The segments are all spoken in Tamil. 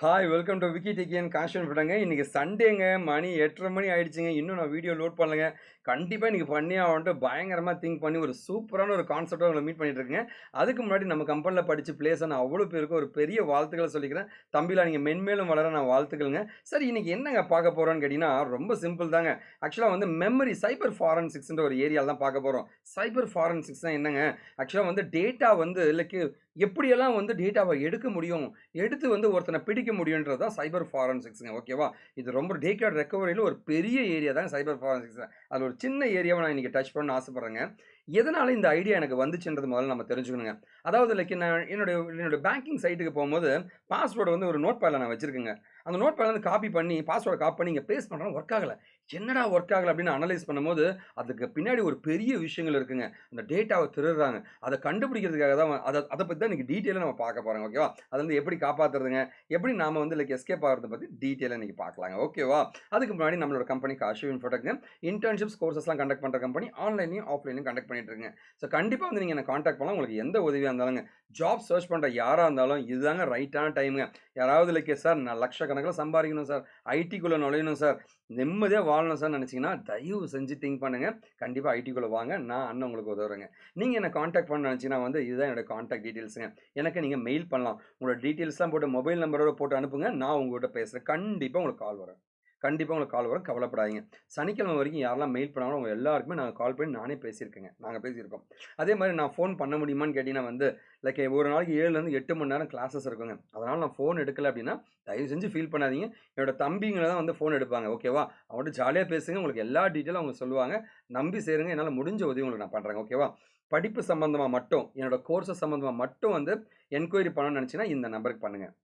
Hi welcome to Vicky Techie and caution விடுங்க. இன்னைக்கு சண்டேங்க, மணி 8:30 மணி ஆயிடுச்சுங்க. இன்னும் நான் வீடியோ லோட் பண்ணலங்க. கண்டிப்பாக இன்னைக்கு பண்ணியே ஆகணும்ட்டு பயங்கரமாக திங்க் பண்ணி ஒரு சூப்பரான ஒரு கான்செப்டாக உங்களை மீட் பண்ணிட்டு இருக்கேங்க. அதுக்கு முன்னாடி நம்ம கம்பெனியில் படித்து பிளேஸ் ஆன அவ்வளோ பேருக்கு ஒரு பெரிய வாழ்த்துக்களை சொல்லிக்கிறேன். தம்பிலா நீங்கள் மென்மேலும் வளர நான் வாழ்த்துக்கள்ங்க. சரி, இன்னைக்கு என்னங்க பார்க்க போகிறோன்னு கேட்டிங்கன்னா ரொம்ப சிம்பிள் தாங்க. ஆக்சுவலாக வந்து மெமரி சைபர் ஃபாரன்சிக்ஸ்ன்ற ஒரு ஏரியாவில் தான் பார்க்க போகிறோம். சைபர் ஃபாரன்சிக்ஸ்னா என்னங்க? ஆக்சுவலாக வந்து டேட்டா வந்து லைக் எப்படியெல்லாம் வந்து டேட்டாவை எடுக்க முடியும், எடுத்து வந்து ஒருத்தனை பிடிக்க முடியுன்றது தான் சைபர் ஃபாரன்சிக்ஸ்ங்க. ஓகேவா? இது ரொம்ப டேட்டா ரெக்கவரியில் ஒரு பெரிய ஏரியா தான் சைபர் ஃபாரன்சிக்ஸ். அதில் ஒரு சின்ன ஏரியாவை நான் இன்றைக்கி டச் பண்ண ஆசைப்பட்றேங்க. எதனால இந்த ஐடியா எனக்கு வந்துச்சுன்றது முதல்ல நம்ம தெரிஞ்சுக்கணுங்க. அதாவது லைக் நான் என்னுடைய பேங்கிங் சைட்டுக்கு போகும்போது பாஸ்வேர்டு வந்து ஒரு நோட் பேடில் நான் வச்சிருக்கேங்க. அந்த நோட் பேடில் வந்து காப்பி பண்ணி பாஸ்வேர்டை காப்பி பண்ணி இங்கே பேஸ்ட் பண்ணுறேன், ஒர்க் ஆகலை. என்னடா ஒர்க் ஆகலை அப்படின்னு அனலைஸ் பண்ணும்போது அதுக்கு பின்னாடி ஒரு பெரிய விஷயங்கள் இருக்குங்க. அந்த டேட்டாவை திருடுறாங்க. அதை கண்டுபிடிக்கிறதுக்காக தான் அதை அதை பற்றி தான் இன்றைக்கி டீட்டெயிலாக நம்ம பார்க்க போகிறோங்க. ஓகேவா? அது வந்து எப்படி காப்பாற்றுறதுங்க, எப்படி நாம் வந்து லைக் எஸ்கேப் ஆகிறத பற்றி டீட்டெயிலாக இன்றைக்கி பார்க்கலாங்க. ஓகேவா? அதுக்கு முன்னாடி நம்மளோட கம்பெனி காஷிவ் இன்ஃபோடெக்ங்க இன்டர்ன்ஷிப்ஸ் கோர்சஸ்லாம் கண்டக்ட் பண்ணுற கம்பெனி. ஆன்லைன்லையும் ஆஃப்லைன்லையும் கண்டக்ட் பண்ணிட்டு இருக்குங்க. ஸோ கண்டிப்பாக வந்து நீங்கள் என்ன காண்டாக்ட் பண்ணலாம். உங்களுக்கு எந்த உதவியாக இருந்தாலுங்க, ஜாப் சர்ச் பண்ணுற யாராக இருந்தாலும் இதுதாங்க ரைட்டான டைமுங்க. யாராவது லைக் சார் நான் லட்சக்கணக்கில் சம்பாதிக்கணும் சார், ஐடிக்குள்ளே நுழையணும் சார், நிம்மதியாக வாழணும் சார் நினச்சிங்கன்னா தயவு செஞ்சு திங்க் பண்ணுங்கள். கண்டிப்பாக ஐடிக்குள்ளே வாங்க, நான் அண்ணன் உங்களுக்கு உதவுறேங்க. நீங்கள் என்ன காண்டாக்ட் பண்ண நினச்சிங்கன்னா வந்து இதுதான் என்னோட காண்டாக்ட் டீட்டெயில்ஸுங்க. எனக்கு நீங்கள் மெயில் பண்ணலாம். உங்களோட டீட்டெயில்ஸ்லாம் போட்டு மொபைல் நம்பரோட போட்டு அனுப்புங்க. நான் உங்கள்கிட்ட பேசுகிறேன். கண்டிப்பாக உங்களுக்கு கால் வரும். கவலைப்படாதீங்க. சனிக்கிழமை வரைக்கும் யாரெல்லாம் மெயில் பண்ணாலும் அவங்க எல்லாருக்குமே நாங்கள் கால் பண்ணி நானே பேசியிருக்கேங்க. நாங்கள் பேசியிருக்கோம். அதே மாதிரி நான் ஃபோன் பண்ண முடியுமான்னு கேட்டிங்கன்னா வந்து லைக் ஒரு நாளைக்கு 7லேருந்து 8 மணி நேரம் கிளாஸஸ் இருக்குங்க. அதனால் நான் ஃபோன் எடுக்கலை அப்படின்னா தயவு செஞ்சு ஃபீல் பண்ணாதீங்க. என்னோட தம்பிங்களை தான் வந்து ஃபோன் எடுப்பாங்க. ஓகேவா? அவங்கள்ட்ட ஜாலியாக பேசுங்க. உங்களுக்கு எல்லா டீட்டெயிலும் அவங்க சொல்லுவாங்க. நம்பி சேருங்க. என்னால் முடிஞ்ச உதவி உங்களுக்கு நான் பண்ணுறேங்க. ஓகேவா? படிப்பு சம்மந்தமாக மட்டும், என்னோட கோர்ஸஸ் சம்மந்தமாக மட்டும் வந்து என்கொயரி பண்ணணும்னு நினச்சிங்கன்னா இந்த நம்பருக்கு பண்ணுங்கள்.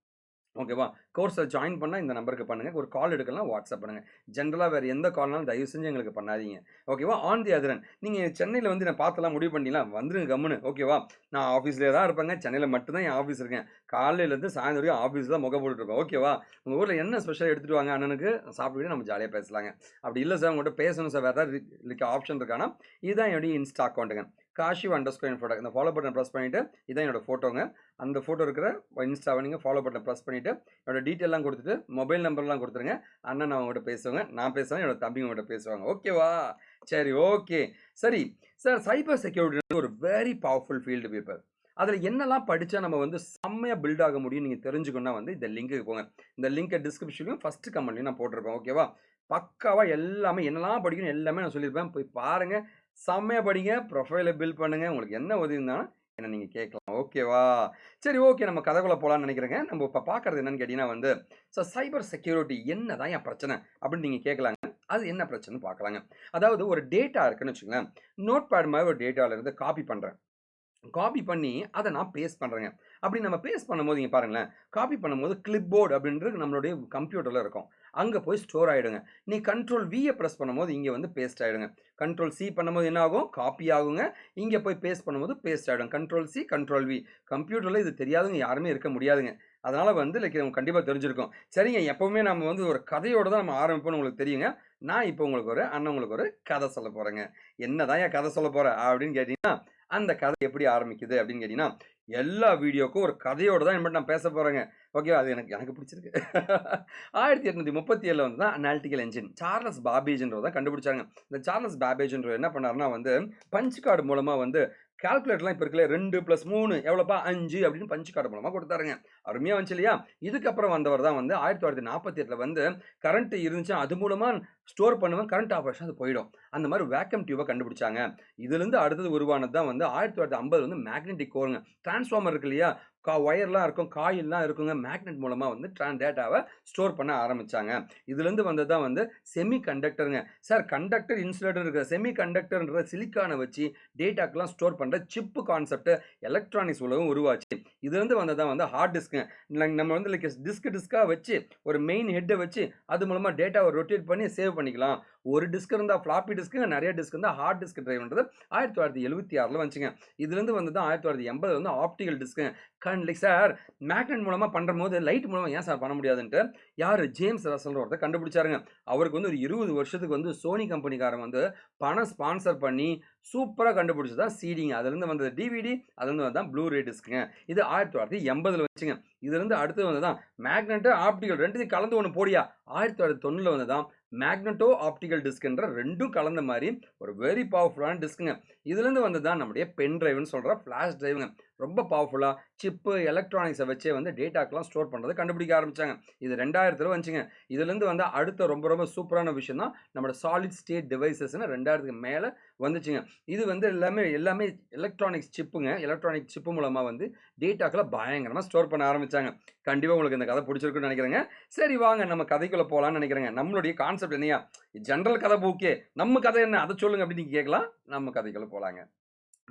ஓகேவா? கோர்ஸை ஜாயின் பண்ணால் இந்த நம்பருக்கு பண்ணுங்கள். ஒரு கால் எடுக்கலாம், வாட்ஸ்அப் பண்ணுங்கள். ஜென்ரலாக வேறு எந்த கால்னாலும் தயவு செஞ்சு எங்களுக்கு பண்ணாதீங்க. ஓகேவா? ஆன் தி அதர் ஹேண்ட் நீங்கள் சென்னையில் வந்து நான் பார்த்தலாம் முடிவு பண்ணிட்டீங்களா? வந்துருங்க கம்முன்னு. ஓகேவா? நான் ஆஃபீஸ்லேயே தான் இருப்பேங்க. சென்னையில் மட்டும்தான் என் ஆஃபீஸ் இருக்கேன். காலையிலேருந்து சாயந்தரம் வரைக்கும் ஆஃபீஸ் தான் முக போட்டுருப்பேன். ஓகேவா? உங்கள் ஊரில் என்ன ஸ்பெஷல் எடுத்துகிட்டு வாங்க அண்ணனுக்கு, சாப்பிட்டுட்டு நம்ம ஜாலியாக பேசலாங்க. அப்படி இல்லை சார் உங்கள்கிட்ட பேசணும் சார், வேறு ஏதாவது ஆப்ஷன் இருக்கானா, இதுதான் என்னுடைய இன்ஸ்டா அக்கௌண்ட்டுங்க. காஷிவ்_info. இந்த ஃபாலோ பட்டன் ப்ரெஸ் பண்ணிவிட்டு இதான் என்னோடய ஃபோட்டோங்க. அந்த ஃபோட்டோ இருக்கிற இன்ஸ்டாவை நீங்கள் ஃபாலோ பட்டன் ப்ரெஸ் பண்ணிவிட்டு என்னோட டீட்டெயிலாம் கொடுத்துட்டு மொபைல் நம்பர்லாம் கொடுத்துருங்க. அண்ணன் நான் உங்கள்கிட்ட பேசுவேங்க, நான் பேசுவேன், என்னோட தம்பி உங்கள்கிட்ட பேசுவாங்க. ஓகேவா? சரி, ஓகே. சரி சார், சைபர் செக்யூரிட்டி ஒரு வெரி பவர்ஃபுல் ஃபீல்டு பீப்பிள். அதில் என்னெல்லாம் படித்தா நம்ம வந்து செம்மையாக பில்ட் ஆக முடியும் நீங்கள் தெரிஞ்சுக்கணுன்னா வந்து இந்த லிங்க்குக்கு போங்க. இந்த லிங்கை டிஸ்கிரிப்ஷன்லையும் ஃபஸ்ட்டு கமெண்ட்லையும் நான் போட்டிருப்பேன். ஓகேவா? பக்காவாக எல்லாமே என்னெல்லாம் படிக்கணும் எல்லாமே நான் சொல்லியிருப்பேன். போய் பாருங்கள், செம்மையாக படிங்க, ப்ரொஃபைலை பில்ட் பண்ணுங்கள். உங்களுக்கு என்ன உதவி இருந்தாலும் என்ன நீங்கள் கேட்கலாம். ஓகேவா? சரி, ஓகே. நம்ம கதைக்குள்ள போகலான்னு நினைக்கிறேங்க. நம்ம இப்போ பார்க்குறது என்னன்னு கேட்டிங்கன்னா வந்து சைபர் செக்யூரிட்டி என்ன தான் என் பிரச்சனை அப்படின்னு நீங்கள் கேட்கலாங்க. அது என்ன பிரச்சனைன்னு பார்க்கலாங்க. அதாவது ஒரு டேட்டா இருக்குன்னு வச்சுங்களேன். நோட் பேட் மாதிரி ஒரு டேட்டாவிலேருந்து காப்பி பண்ணுறேன். காப்பி பண்ணி அதை நான் பேஸ்ட் பண்ணுறேங்க. அப்படி நம்ம பேஸ்ட் பண்ணும்போது இங்கே பாருங்களேன், காப்பி பண்ணும்போது கிளிப் போர்டு அப்படின்றது நம்மளுடைய கம்ப்யூட்டரில் இருக்கும். அங்கே போய் ஸ்டோர் ஆகிடுங்க. நீ Ctrl+V ப்ரெஸ் பண்ணும்போது இங்கே வந்து பேஸ்ட் ஆகிடுங்க. Ctrl+C பண்ணும்போது என்ன ஆகும்? காப்பி ஆகுங்க. இங்கே போய் பேஸ்ட் பண்ணும்போது பேஸ்ட் ஆகிடும். Ctrl+C Ctrl+V. கம்ப்யூட்டரில் இது தெரியாதவங்க யாருமே இருக்க முடியாதுங்க. அதனால் வந்து லைக் நமக்கு கண்டிப்பாக தெரிஞ்சிருக்கும். சரிங்க, எப்போவுமே நம்ம வந்து ஒரு கதையோடு தான் நம்ம ஆரம்பிப்போம்னு உங்களுக்கு தெரியுங்க. நான் இப்போ உங்களுக்கு ஒரு கதை சொல்ல போகிறேங்க. என்ன தான் என் கதை சொல்ல போகிறேன் அப்படின்னு கேட்டிங்கன்னா, அந்த கதை எப்படி ஆரம்பிக்குது அப்படின்னு கேட்டிங்கன்னா, எல்லா வீடியோக்கும் ஒரு கதையோடு தான் இனிமேட்டு நான் பேச போகிறேங்க. ஓகே, அது எனக்கு பிடிச்சிருக்கு. 1837 வந்து தான் அனாலிட்டிக்கல் என்ஜின் சார்லஸ் பாபேஜ்ன்றவர் தான் கண்டுபிடிச்சாங்க. இந்த சார்லஸ் பாபேஜ்ன்றவர் என்ன பண்ணாருன்னா வந்து பஞ்ச் கார்டு மூலமாக வந்து கால்குலேட்டர்லாம் இப்போ இருக்குல்ல, 2+3 எவ்வளோப்பா 5 அப்படின்னு பஞ்ச் கார்டு மூலமாக கொடுத்தாருங்க. அருமையாக வந்துச்சு இல்லையா? இதுக்கப்புறம் வந்தவர் தான் வந்து 1948 வந்து கரண்ட் இருந்துச்சு, அது மூலமாக ஸ்டோர் பண்ணுவேன், கரண்ட் ஆப்ரேஷன் அது போயிடும். அந்த மாதிரி வேக்கம் டியூபை கண்டுபிடிச்சாங்க. இதுலேருந்து அடுத்தது உருவானது தான் வந்து 1950 வந்து மேக்னெட்டிக் கோருங்க. டிரான்ஸ்ஃபார்மர் இருக்கு இல்லையா, ஒயர்லாம் இருக்கும், காயில்லாம் இருக்குங்க. மேக்னெட் மூலமாக வந்து டேட்டாவை ஸ்டோர் பண்ண ஆரம்பித்தாங்க. இதுலேருந்து வந்தது தான் வந்து செமி கண்டக்டருங்க. சார், கண்டக்டர் இன்சுலேட்டர் இருக்குது, செமி கண்டக்டர்ன்ற சிலிக்கானை வச்சு டேட்டாக்கெலாம் ஸ்டோர் பண்ணுற சிப்பு கான்செப்ட் எலக்ட்ரானிக்ஸ் உலகம் உருவாச்சு. இதுலேருந்து வந்தது தான் வந்து ஹார்ட் டிஸ்க்குங்க. நம்ம வந்து லைக் டிஸ்காக வச்சு ஒரு மெயின் ஹெட்டை வச்சு அது மூலமாக டேட்டாவை ரொட்டேட் பண்ணி சேவ் பண்ணிக்கலாம். ஒரு டிஸ்க் இருந்தால் ஃப்ளாப்பி டிஸ்க்குங்க, நிறைய டிஸ்க் இருந்தால் ஹார்ட் டிஸ்க் டிரைவ்ன்றது 1976 வந்துச்சுங்க. இதுலேருந்து வந்து தான் 1980 வந்து ஆப்டிகல் டிஸ்க்குங்க. அண்ட் லைக் சார் மேக்னெட் மூலமா பண்ணும்போது லைட் மூலமா ஏன் சார் பண்ண முடியாதுன்ட்டு யாரு ஜேம்ஸ் ரசல் ஒருத்தர் கண்டுபிடிச்சாருங்க. அவருக்கு வந்து ஒரு 20 வருஷத்துக்கு வந்து சோனி கம்பெனிக்காரன் வந்து பணம் ஸ்பான்சர் பண்ணி சூப்பரா கண்டுபிடிச்சதா சிடிங்க. அதுலேருந்து வந்தது டிவிடி, அதுலேருந்து வந்ததான் ப்ளூரே டிஸ்க்குங்க. இது 1980ல வந்துச்சுங்க. இதுலேருந்து அடுத்து வந்ததான் மேக்னெட், ஆப்டிகல் 2த்தையும் கலந்து ஒண்ணு போடியா 1990ல வந்ததான் மேக்னெட்டோ ஆப்டிகல் டிஸ்க்ன்ற 2ம் கலந்த மாரி ஒரு வெரி பவர்ஃபுல்லான டிஸ்க்குங்க. இதுலேருந்து வந்ததுதான் நம்முடைய பென் டிரைவ்னு சொல்ற ஃபிளாஷ் டிரைவுங்க. ரொம்ப பவர்ஃபுல்லா சிப்பு, எலக்ட்ரானிக்ஸை வச்சே வந்து டேட்டாக்கெல்லாம் ஸ்டோர் பண்ணுறதை கண்டுபிடிக்க ஆரம்பிச்சாங்க. இது 2000த்துல வந்துச்சுங்க. இதுலேருந்து வந்து அடுத்த ரொம்ப ரொம்ப சூப்பரான விஷயம் தான் நம்மளோட சாலிட் ஸ்டேட் டிவைசஸ்ன்னு 2000க்கு மேலே வந்துச்சுங்க. இது வந்து எல்லாமே எலக்ட்ரானிக்ஸ் சிப்புங்க. எலக்ட்ரானிக் சிப்பு மூலமாக வந்து டேட்டாக்களை பயங்கரமாக ஸ்டோர் பண்ண ஆரம்பிச்சாங்க. கண்டிப்பாக உங்களுக்கு இந்த கதை பிடிச்சிருக்குன்னு நினைக்கிறேங்க. சரி வாங்க நம்ம கதைக்குள்ளே போகலான்னு நினைக்கிறேங்க. நம்மளுடைய கான்செப்ட் என்னையா ஜென்ரல் கதை ஓகே, நம்ம கதை என்ன அதை சொல்லுங்க அப்படின்னு நீங்கள் கேட்கலாம். நம்ம கதைக்குள்ளே போகலாங்க.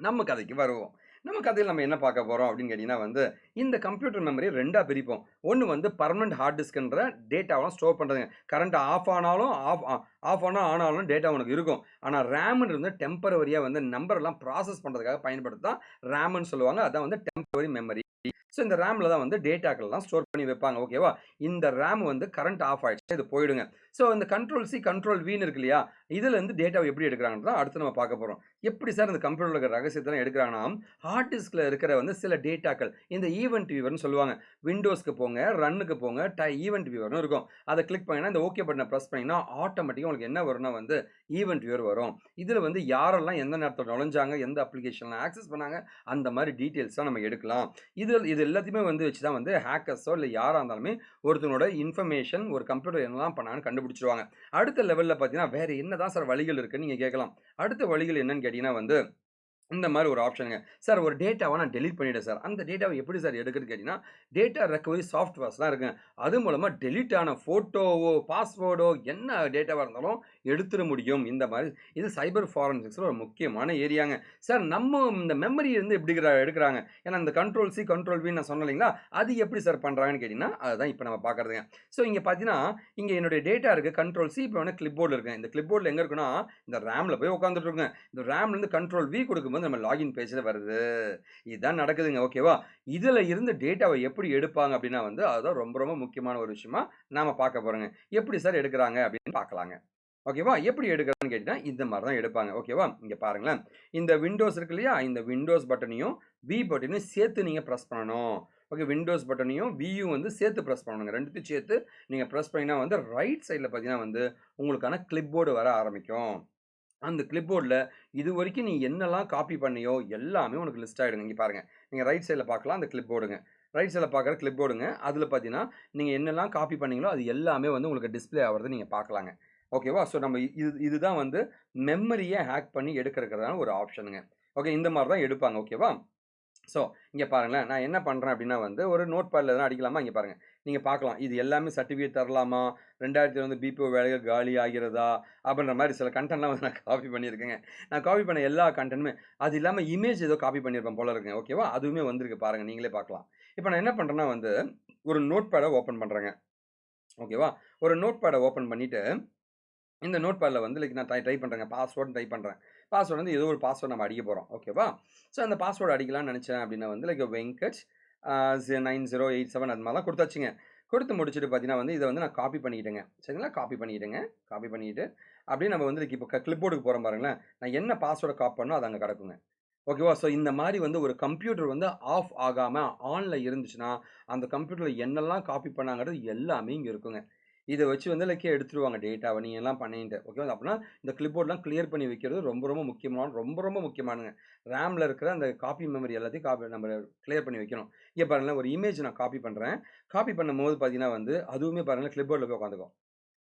நம்ம கதைக்கு வருவோம். நம்ம கதையில் நம்ம என்ன பார்க்க போகிறோம் அப்படின்னு கேட்டிங்கன்னா வந்து இந்த கம்ப்யூட்டர் மெமரியை 2ஆ பிரிப்போம். ஒன்று வந்து பர்மனெண்ட் ஹார்ட் டிஸ்க்ன்ற டேட்டாவெல்லாம் ஸ்டோர் பண்ணுறதுங்க. கரண்ட் ஆஃப் ஆனாலும் ஆஃப் ஆனாலும் டேட்டா உனக்கு இருக்கும். ஆனால் ரேம்ன்றது வந்து டெம்பரவரியாக வந்து நம்பர்லாம் ப்ராசஸ் பண்ணுறதுக்காக பயன்படுத்தி தான் ரேம்னு சொல்லுவாங்க. அதான் வந்து டெம்பரவரி மெமரி. ஸோ இந்த ரேமில் தான் வந்து டேட்டாக்கள்லாம் ஸ்டோர் பண்ணி வைப்பாங்க. ஓகேவா? இந்த ரேம் வந்து கரண்ட் ஆஃப் ஆயிடுச்சு, இது போயிடுங்க. ஸோ இந்த கண்ட்ரோல் சி கண்ட்ரோல் வின்னு இருக்கு இல்லையா, இதுலேருந்து டேட்டாவை எப்படி எடுக்கிறாங்கன்னு தான் அடுத்து நம்ம பார்க்க போகிறோம். எப்படி சார் இந்த கம்ப்யூட்டரில் இருக்கிற ரகசியத்தெல்லாம் எடுக்கிறாங்கன்னா, ஹார்ட் டிஸ்கில் இருக்கிற வந்து சில டேட்டாக்கள் இந்த ஈவெண்ட் வியூவர்னு சொல்லுவாங்க. விண்டோஸ்க்கு போங்க, ரன்னுக்கு போங்க, ஈவெண்ட் வியூவர்னு இருக்கும். அதை கிளிக் பண்ணிங்கன்னா இந்த ஓகே பட்டனை ப்ரெஸ் பண்ணிங்கன்னா ஆட்டோமேட்டிக்காக உங்களுக்கு என்ன வரும்னா வந்து ஈவெண்ட் வியூவர் வரும். இதில் வந்து யாரெல்லாம் எந்த நேரத்தில் நுழைஞ்சாங்க, எந்த அப்ளிகேஷன்லாம் ஆக்சஸ் பண்ணாங்க, அந்த மாதிரி டீட்டெயில்ஸாக நம்ம எடுக்கலாம். இது எல்லாத்தையுமே வந்து வச்சு தான் வந்து ஹேக்கர்ஸோ இல்லை யாராக இருந்தாலுமே ஒருத்தனோட இன்ஃபர்மேஷன் ஒரு கம்ப்யூட்டர் என்னலாம் பண்ணான்னு கண்டுபிடிச்சிருவாங்க. அடுத்த லெவலில் பார்த்தீங்கன்னா வேறு என்ன தான் சார் வழிகள் இருக்குன்னு நீங்கள் கேட்கலாம். அடுத்த வழிகள் என்னன்னு கேட்டிங்கன்னா வந்து இந்த மாதிரி ஒரு ஆப்ஷனுங்க. சார் ஒரு டேட்டாவை நான் டெலீட் பண்ணிவிட்டேன் சார். அந்த டேட்டாவை எப்படி சார் எடுக்குன்னு கேட்டிங்கன்னா, டேட்டா ரெக்கவரி சாஃப்ட்வேர்ஸ்லாம் இருக்குங்க. அது மூலமாக டெலீட் ஆன ஃபோட்டோவோ, பாஸ்வேர்டோ என்ன டேட்டாவாக இருந்தாலும் எடுத்துட முடியும். இந்த மாதிரி இது சைபர் ஃபாரன்சிக்ஸில் ஒரு முக்கியமான ஏரியாங்க. சார் நம்ம இந்த மெமரி இருந்து எப்படி எடுக்கிறாங்க? ஏன்னா இந்த கண்ட்ரோல் சி, கண்ட்ரோல் வின்னு நான் சொன்னேன் இல்லைங்களா? அது எப்படி சார் பண்ணுறாங்கன்னு கேட்டிங்கன்னா, அதுதான் இப்போ நம்ம பார்க்குறதுங்க. ஸோ இங்கே பார்த்தீங்கன்னா, இங்கே என்னுடைய டேட்டா இருக்குது கண்ட்ரோல் சி, இப்போ வந்து கிளிப் போர்டில் இருக்குங்க. இந்த கிளிப் போர்டில் எங்கே இருக்குன்னா, இந்த ரேமில் போய் உட்காந்துட்டு இருக்குங்க. இந்த ரேம்லேருந்து கண்ட்ரோல் வி கொடுக்கும்போது நம்ம லாகின் பேஜில் வருது. இதுதான் நடக்குதுங்க. ஓகேவா? இதில் இருந்து டேட்டாவை எப்படி எடுப்பாங்க அப்படின்னா வந்து அதுதான் ரொம்ப ரொம்ப முக்கியமான ஒரு விஷயமா நாம பார்க்க போறோங்க. எப்படி சார் எடுக்கிறாங்க அப்படின்னு பார்க்கலாங்க. ஓகேவா? எப்படி எடுக்கிறான்னு கேட்டீங்கன்னா இந்த மாதிரி தான் எடுப்பாங்க. ஓகேவா? இங்க பாருங்களேன். இந்த விண்டோஸ் இருக்கு இல்லையா, இந்த விண்டோஸ் பட்டனையும் வி பட்டனையும் சேர்த்து நீங்க ப்ரெஸ் பண்ணணும். ஓகே, விண்டோஸ் பட்டனையும் வியும் வந்து சேர்த்து ப்ரெஸ் பண்ணணுங்க. ரெண்டுத்தையும் சேர்த்து நீங்க ப்ரெஸ் பண்ணினா வந்து ரைட் சைடில் பார்த்தீங்கன்னா வந்து உங்களுக்கான கிளிப் போர்டு வர ஆரம்பிக்கும். அந்த கிளிப்போர்டில் இது வரைக்கும் நீ என்னெல்லாம் காப்பி பண்ணியோ எல்லாமே உனக்கு லிஸ்ட் ஆகிடுங்க. இங்கே பாருங்கள், நீங்கள் ரைட் சைடில் பார்க்கலாம் அந்த கிளிப்போர்டுங்க. ரைட் சைடில் பார்க்குற கிளிப்போர்டுங்க. அதில் பார்த்தீங்கன்னா நீங்கள் என்னெல்லாம் காப்பி பண்ணீங்களோ அது எல்லாமே வந்து உங்களுக்கு டிஸ்பிளே ஆகிறது நீங்கள் பார்க்கலாங்க. ஓகேவா? ஸோ நம்ம இதுதான் வந்து மெமரியை ஹேக் பண்ணி எடுக்கிறதுக்கான ஒரு ஆப்ஷனுங்க. ஓகே, இந்த மாதிரி தான் எடுப்பாங்க. ஓகேவா? ஸோ இங்கே பாருங்களேன், நான் என்ன பண்ணுறேன் அப்படின்னா வந்து ஒரு நோட் பேடில் எதனா அடிக்கலாமா? இங்கே பாருங்கள், நீங்கள் பார்க்கலாம் இது எல்லாமே சர்டிஃபிகேட் தரலாமா, 2000 வந்து பிபிஓ வேலைகள் காலி ஆகிறதா அப்படின்ற மாதிரி சில கண்டென்ட்லாம் வந்து நான் காப்பி பண்ணியிருக்கேங்க. நான் காப்பி பண்ண எல்லா கண்டென்ட்டுமே அது இல்லாமல் இமேஜ் ஏதோ காப்பி பண்ணியிருப்பேன் போல இருக்குங்க. ஓகேவா? அதுவுமே வந்திருக்கு பாருங்கள், நீங்களே பார்க்கலாம். இப்போ நான் என்ன பண்ணுறேன்னா வந்து ஒரு நோட் பேடை ஓப்பன் பண்ணுறேங்க. ஓகேவா? ஒரு நோட் பேடை ஓப்பன் பண்ணிவிட்டு இந்த நோட் பேடில் வந்து லைக் நான் டைப் பண்ணுறேங்க, பாஸ்வேர்டு டைப் பண்ணுறேன். பாஸ்வேர்டு வந்து ஏதோ ஒரு பாஸ்வேர்டு நம்ம அடிக்க போகிறோம். ஓகேவா? ஸோ அந்த பாஸ்வேர்டு அடிக்கலாம்னு நினச்சேன் அப்படின்னா வந்து லைக் வெங்கட் 9087 அது மாதிரிலாம் கொடுத்தாச்சுங்க. கொடுத்து முடிச்சுட்டு பார்த்தீங்கன்னா வந்து இதை வந்து நான் காப்பி பண்ணிக்கிட்டேங்க. சரிங்களா? காப்பி பண்ணிக்கிட்டு அப்படியே நம்ம வந்து இப்போ கிளிப்போர்டுக்கு போகிறோம் பாருங்களேன். நான் என்ன பாஸ்வேர்டை காப்பி பண்ணோ அது அங்கே கிடக்குங்க. ஓகேவா? ஸோ இந்த மாதிரி வந்து ஒரு கம்ப்யூட்டர் வந்து ஆஃப் ஆகாமல் ஆனில் இருந்துச்சுன்னா அந்த கம்ப்யூட்டரில் என்னெல்லாம் காப்பி பண்ணாங்கிறது எல்லாமே இங்கே இருக்குங்க. இதை வச்சு வந்து லைக் எடுத்துருவாங்க டேட்டாவை நீ எல்லாம் பண்ணிட்டு. ஓகேவா? அப்படின்னா இந்த கிளிப்போர்ட்லாம் கிளியர் பண்ணி வைக்கிறது ரொம்ப முக்கியமானங்க. ரேமில் இருக்கிற அந்த காப்பி மெமரி எல்லாத்தையும் நம்ம கிளியர் பண்ணி வைக்கணும். இங்கே பாருங்களேன், ஒரு இமேஜ் நான் காப்பி பண்ணுறேன். காப்பி பண்ணும்போது பார்த்தீங்கன்னா வந்து அதுவுமே பாருங்களேன் கிளிப்போர்டில் போய் உட்காந்துக்கும்.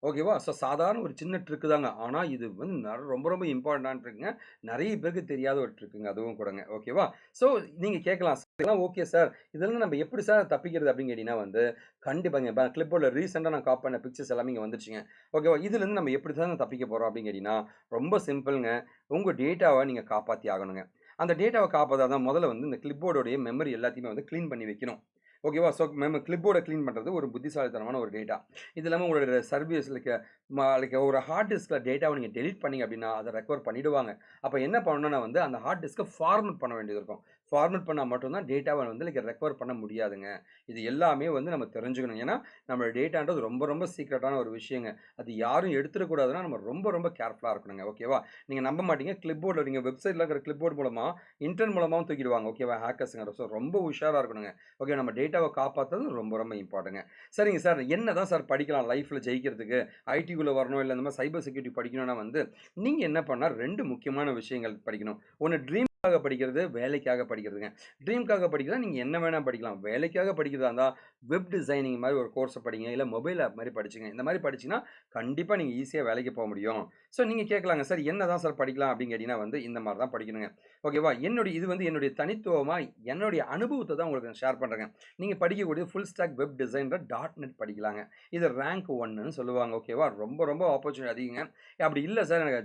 ஓகேவா? ஸோ சாதாரண ஒரு சின்ன ட்ரிக்கு தாங்க. ஆனால் இது வந்து ரொம்ப இம்பார்ட்டன்டான ட்ரிக்குங்க. நிறைய பேருக்கு தெரியாத ஒரு ட்ரிக்குங்க அதுவும் கூடங்க. ஓகேவா? ஸோ நீங்கள் கேட்கலாம், இதெல்லாம் ஓகே சார், இதுலேருந்து நம்ம எப்படி சார் தப்பிக்கிறது அப்படின்னு கேட்டிங்கன்னா வந்து கண்டிப்பாங்க. இப்போ கிளிப்போர்டில் ரீசெண்டாக நான் காப்பி பண்ண பிக்சர்ஸ் எல்லாமே இங்கே வந்துருச்சுங்க. ஓகேவா? இதுலேருந்து நம்ம எப்படி தான் தப்பிக்க போகிறோம் அப்படின்னு கேட்டிங்கன்னா ரொம்ப சிம்பிளுங்க. உங்கள் டேட்டாவை நீங்கள் காப்பாற்றி ஆகணுங்க. அந்த டேட்டாவை காப்பாற்றாதான் முதல்ல வந்து இந்த கிளிப்போர்டோடைய மெமரி எல்லாத்தையுமே வந்து க்ளீன் பண்ணி வைக்கணும். ஓகேவா? ஸோ கிளிப்போர்டை க்ளீன் பண்ணுறது ஒரு புத்திசாலித்தனமான ஒரு டேட்டா. இது இல்லாமல் உங்களோட சர்வீஸ் லைக் ஒரு ஹார்ட் டிஸ்கில் டேட்டாவை நீங்கள் டெலீட் பண்ணீங்க அப்படின்னா அதை ரெக்கவர் பண்ணிவிடுவாங்க. அப்போ என்ன பண்ணணும்னா வந்து அந்த ஹார்ட் டிஸ்க்கை ஃபார்மட் பண்ண வேண்டியது இருக்கும். ஃபார்மேட் பண்ணா மட்டும் தான் டேட்டாவ வந்து ரெக்கவர் பண்ண முடியாதுங்க. இது எல்லாமே வந்து நம்ம தெரிஞ்சுக்கணும். ஏன்னா, நம்மளோட டேட்டான்றது ரொம்ப ரொம்ப சீக்ரெட்டான ஒரு விஷயங்க. அது யாரும் எடுத்துறக்கூடாதுன்னா, நம்ம ரொம்ப ரொம்ப கேர்ஃபுல்லா இருக்கணுங்க. ஓகேவா? நீங்க நம்ப மாட்டீங்க. கிளிப்போர்ட்ல நீங்க வெப்சைட்ல இருக்கிற கிளிப்போர்ட் மூலமா, இன்டர்நெட் மூலமாவும் தூக்கிடுவாங்க. ஓகேவா? ஹேக்கர்ஸ்ங்க. ஸோ ரொம்ப உஷாரா இருக்கணுங்க. ஓகே, நம்ம டேட்டாவ காப்பாத்துறது ரொம்ப ரொம்ப இம்பார்ட்டன்ட்ங்க. சரிங்க சார், என்னதான் சார் படிக்கலாம் லைஃப்ல ஜெயிக்கிறதுக்கு? ஐடிக்குள்ள வரணும், இல்ல இந்த மாரி சைபர் செக்யூரிட்டி படிக்கணும்னா வந்து, நீங்க என்ன பண்ணா 2 முக்கியமான விஷயங்கள் படிக்கணும். ஒண்ணு ட்ரீம்க்காக படிக்கிறது, வேலைக்காக படிக்கிறதுங்க. ட்ரீம்க்காக படிக்கிறதா நீங்க என்ன வேணா படிக்கலாம். வேலைக்காக படிக்கிறதா இருந்தா, வெப் டிசைனிங் மாரி ஒரு கோர்ஸ படிங்க. இல்ல மொபைல் ஆப் மாரி படிச்சுங்க. இந்த மாரி படிச்சீங்கன்னா, கண்டிப்பா நீங்க ஈஸியா வேலைக்கு போ முடியும். ஸோ நீங்க கேட்கலாங்க, சார் என்னதான் சார் படிக்கலாம் அப்படின்னு கேட்டீங்கன்னா வந்து, இந்த மாரி தான் படிக்கணுங்க. ஓகேவா? இது வந்து என்னுடைய தனித்துவமா, என்னுடைய அனுபவத்த தான் உங்களுக்கு நான் ஷேர் பண்றேங்க. நீங்க படிக்கக்கூடிய ஃபுல் ஸ்டாக் வெப் டிசைன்ல .NET படிக்கலாங்க. இது ரேங்க் 1ன்னு சொல்லுவாங்க. ஓகேவா? ரொம்ப ரொம்ப ஆப்பர்ச்சுனிட்டி அதிகங்க. அப்படி இல்ல சார் எனக்கு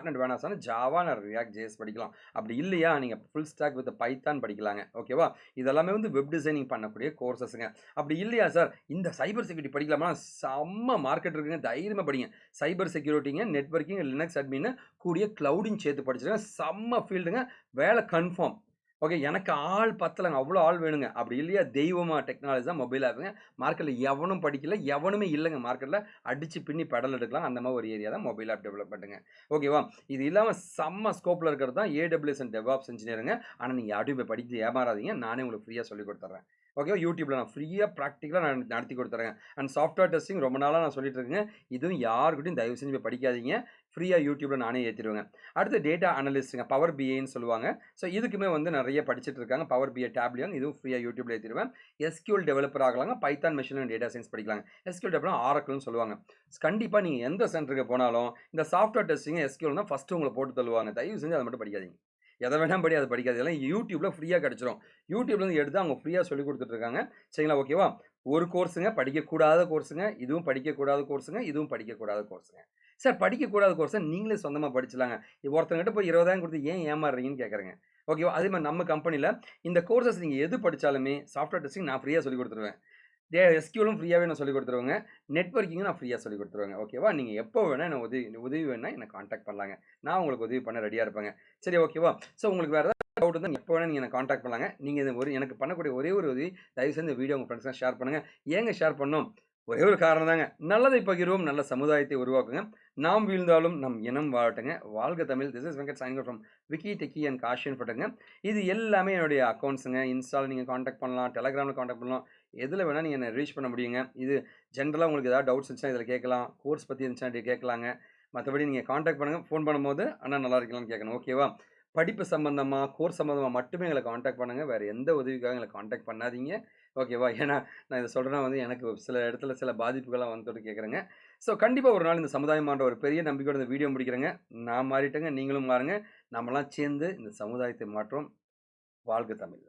.NET வேணாம் சார், ஜாவா இல்ல ரியாக்ட் ஜேஎஸ் படிக்கலாம். அப்படி இல்லையா, நீங்க ஃபுல் ஸ்டாக் வித் பைத்தான் படிக்கலாங்க. ஓகேவா? இதெல்லாமே வந்து வெப் டிசைனிங் பண்ணக்கூடிய கோர்ஸஸ்ங்க. அப்படி இல்லையா சார், இந்த சைபர் செக்யூரிட்டி படிக்கலாமா? செம்ம மார்க்கெட் இருக்குங்க. தைரியமா படிங்க. சைபர் செக்யூரிட்டிங்க, நெட்வொர்க்கிங், லினக்ஸ் அட்மின் கூடிய கிளவுடிங் சேர்த்து படிச்சிருங்க. செம்ம ஃபீல்டுங்க. வேலை கன்ஃபார்ம். ஓகே. எனக்கு ஆள் பத்தலங்க. அவ்ளோ ஆள் வேணுங்க. அப்படி இல்லையா, தெய்வமா டெக்னாலஜி தான் மொபைல் ஆப்புங்க. மார்க்கெட்ல எவனும் படிக்கல. எவனுமே இல்லங்க மார்க்கெட்ல. அடிச்சு பின்னி பெடல் எடுக்கலாம். அந்த மாரி ஒரு ஏரியா தான் மொபைல் ஆப் டெவலப்மென்ட்ங்க. ஓகேவா? இது இல்லாம செம்ம ஸ்கோப்ல இருக்கிறது தான் AWS அண்ட் DevOps இன்ஜினியர்ங்க. ஆனா நீங்க யார்ட்டயும் போய் படிச்சு ஏமாறாதீங்க. நானே உங்களுக்கு ஃப்ரீயா சொல்லிக் குடுத்துர்றேன். ஓகேவா? YouTubeல நான் ஃப்ரீயா பிராக்டிகலா நான் நடத்தி குடுத்துர்றேங்க. அண்ட் சாஃப்ட்வேர் டெஸ்டிங் ரொம்ப நாளா நான் சொல்லிட்டு இருக்கேங்க. இதுவும் யார்கிட்டயும் தயவு செஞ்சு போய் படிக்காதீங்க. ஃப்ரீயா YouTubeல நானே ஏத்திருவேங்க. அடுத்து டேட்டா அனலிஸ்ட்ங்க. பவர் BIன்னு சொல்லுவாங்க. ஸோ இதுக்குமே வந்து நெறைய படிச்சுட்டு இருக்காங்க. பவர் BI டேப்லயும் இதுவும் ஃப்ரீயா YouTubeல ஏத்திருவேன். SQL டெவலப்பர் ஆகலாங்க. Python machine and data science படிக்கலாங்க. SQL டெவலப்பர்னா ஆரக்கிள்னு சொல்லுவாங்க. கண்டிப்பா நீங்க எந்த சென்டருக்கு போனாலும், இந்த சாஃப்ட்வேர் டெஸ்டிங், SQL தான் ஃபர்ஸ்ட் உங்கள போட்டு தள்ளுவாங்க. தயவு செஞ்சு அத மட்டும் படிக்காதீங்க. எத வேணா படி, அத படிக்காதீங்க. இதெல்லாம் YouTubeல ஃப்ரீயா கிடைச்சிரும். YouTubeலருந்து எடுத்து அவங்க ஃப்ரீயா சொல்லிக் குடுத்துட்டு இருக்காங்க. சரிங்களா? ஓகேவா? ஒரு கோர்ஸுங்க, படிக்கக்கூடாத கோர்ஸுங்க. இதுவும் படிக்கக்கூடாத கோர்ஸுங்க. இதுவும் படிக்கக்கூடாத கோர்ஸுங்க. சார் படிக்கக்கூடாத கோர்ஸ நீங்களே சொந்தமா படிச்சுலாங்க. ஒருத்தவங்ககிட்ட போய் 20,000 குடுத்து ஏன் ஏமாறுறீங்கன்னு கேட்கறேங்க. ஓகேவா? அதே மாரி நம்ம கம்பெனில இந்த கோர்ஸஸ் நீங்க எது படிச்சாலுமே சாஃப்ட்வேர் டெஸ்டிங் நான் ஃப்ரீயா சொல்லிக் குடுத்துருவேன். SQLம் ஃப்ரீயாவே நான் சொல்லிக் குடுத்துருவேங்க. நெட்வொர்க்கிங்கும் நான் ஃப்ரீயா சொல்லிக் குடுத்துருவேங்க. ஓகேவா? நீங்க எப்போ வேணா என்ன உதவி வேணுனா என்ன கான்டாக்ட் பண்ணலாங்க. நான் உங்களுக்கு உதவி பண்ண ரெடியா இருப்பேங்க. சரி, ஓகேவா? ஸோ உங்களுக்கு வேற ஏதாவது டவுட் இருந்தா எப்போ வேணா நீங்க என்ன கான்டாக்ட் பண்ணலாங்க. நீங்க இது எனக்கு பண்ணக்கூடிய ஒரே ஒரு உதவி, தயவு செஞ்சு இந்த வீடியோ உங்க ஃப்ரெண்ட்ஸ்லாம் ஷேர் பண்ணுங்க. ஏங்க ஷேர் பண்ணணும்? ஒரே ஒரு காரணம் தாங்க. நல்லதை பகிர்வோம், நல்ல சமுதாயத்தை உருவாக்குங்க. நாம் வீழ்ந்தாலும் நம் இனம் வாழட்டுங்க. வாழ்க தமிழ். This is Venkat signing off from Vicky, Techie and caution பட்டுங்க. இது எல்லாமே என்னுடைய அக்கவுண்ட்ஸுங்க. இன்ஸ்டால நீங்க கான்டாக்ட் பண்ணலாம். டெலகிராம்ல கான்டாக்ட் பண்ணலாம். எதுல வேணா நீங்க என்ன ரீச் பண்ண முடியுங்க. இது ஜென்ரலா உங்களுக்கு ஏதாவது டவுட்ஸ் இருந்துச்சுன்னா இதில கேட்கலாம். கோர்ஸ் பத்தி இருந்துச்சுன்னா இத கேட்கலாங்க. மத்தபடி நீங்க கான்டாக்ட் பண்ணுங்க. ஃபோன் பண்ணும்போது, "அண்ணா நல்லா இருக்கீங்களான்னு?" கேட்கணும். ஓகேவா? படிப்பு சம்பந்தமா, கோர்ஸ் சம்பந்தமா மட்டுமே எங்கள கான்டாக்ட் பண்ணுங்க. வேற எந்த உதவிக்காகவும் எங்கள கான்டாக்ட் பண்ணாதீங்க. ஓகேவா? ஏன்னா, நான் இத சொல்றேன்னா வந்து எனக்கு சில இடத்துல சில பாதிப்புகள்லாம் வந்துட்டு கேட்குறேங்க. ஸோ கண்டிப்பா ஒரு நாள் இந்த சமுதாயம் மாறுன்ற ஒரு பெரிய நம்பிக்கையோட இந்த வீடியோ முடிக்கிறேங்க. நான் மாறிட்டேங்க. நீங்களும் மாறுங்க. நாமெல்லாம் சேர்ந்து இந்த சமுதாயத்தை மாற்றுவோம். வாழ்க தமிழ்!